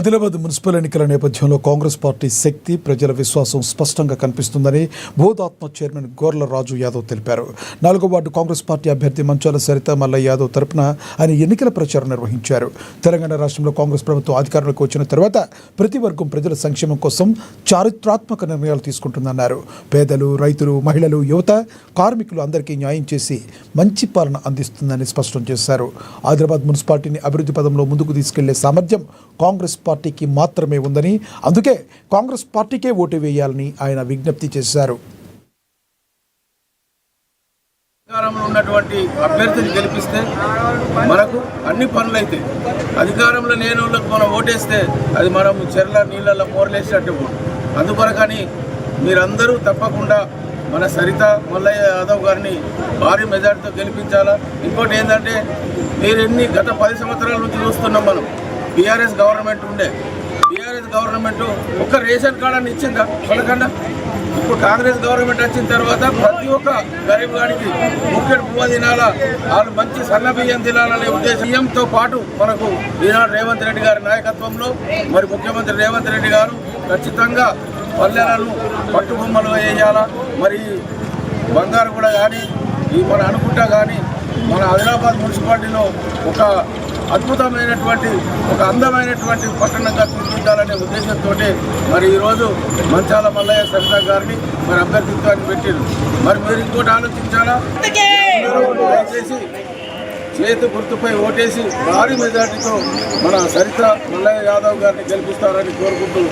Adilabad municipal ఎన్నికల నేపథ్యంలో Congress party శక్తి ప్రజల విశ్వాసం స్పష్టంగా కనిపిస్తుందని బోధాత్మ చైర్మన్ గోర్ల రాజు యాదవ్ తెలిపారు. 4వ వార్డు కాంగ్రెస్ పార్టీ అభ్యర్థి మంచాల సరిత మల్లయ్య యాదవ్ తరపున ఆయన ఎన్నికల ప్రచారం నిర్వహించారు. తెలంగాణ రాష్ట్రంలో కాంగ్రెస్ ప్రభుత్వం అధికారంలోకి వచ్చిన తర్వాత ప్రతి వర్గం ప్రజల సంక్షేమం కోసం చారిత్రాత్మక నిర్ణయాలు తీసుకుంటుందన్నారు. పేదలు, రైతులు, మహిళలు, యువత, కార్మికులు అందరికీ న్యాయం చేసి మంచి పాలన అందిస్తుందని స్పష్టం చేశారు. ఆదిలాబాద్ మున్సిపాలిటీని అభివృద్ధి పదంలో ముందుకు తీసుకెళ్లే సామర్థ్యం కాంగ్రెస్ పార్టీకి మాత్రమే ఉందని, అందుకే కాంగ్రెస్ పార్టీకే ఓటు వేయాలని ఆయన విజ్ఞప్తి చేశారు. అధికారంలో ఉన్నటువంటి అభ్యర్థిని గెలిపిస్తే మనకు అన్ని పనులైతే, అధికారంలో లేని వాళ్ళకి మనం ఓటేస్తే అది మనం చెర్ల నీళ్ళల్లో మోరలేసినట్టు. అందుకొరకని మీరందరూ తప్పకుండా మన సరిత మల్లయ్య యాదవ్ గారిని భారీ మెజార్టీతో గెలిపించాలా. ఇంకోటి ఏంటంటే, గత 10 సంవత్సరాల నుంచి చూస్తున్నాం మనం. బీఆర్ఎస్ గవర్నమెంట్ ఉండే, బీఆర్ఎస్ గవర్నమెంట్ ఒక్క రేషన్ కార్డు అని ఇచ్చిందా పలకన్నా? ఇప్పుడు కాంగ్రెస్ గవర్నమెంట్ వచ్చిన తర్వాత ప్రతి ఒక్క గరీబ్ గారికి ముఖ్యుడు పువ్వ తినాలా, వాళ్ళు మంచి సన్న బియ్యం తినాలనే ఉద్దేశంతో పాటు మనకు ఈనాడు రేవంత్ రెడ్డి గారి నాయకత్వంలో మరి ముఖ్యమంత్రి రేవంత్ రెడ్డి గారు ఖచ్చితంగా పల్లెలను పట్టుబొమ్మలు వేయాలా. మరి బంగారు కూడా కానీ, ఈ మన అనుకుంటా కానీ మన ఆదిలాబాద్ మున్సిపాలిటీలో ఒక అద్భుతమైనటువంటి, ఒక అందమైనటువంటి పట్టణంగా తీర్చిదిద్దాలనే ఉద్దేశంతో మరి ఈరోజు మంచాల మల్లయ్య సరిత గారిని మరి అభ్యర్థిత్వాన్ని పెట్టారు. మరి మీరు ఇంకోటి ఆలోచించాలా, దయచేసి చేతి గుర్తుపై ఓటేసి భారీ మెజార్టీతో మన సరిత మల్లయ్య యాదవ్ గారిని గెలిపిస్తారని కోరుకుంటూ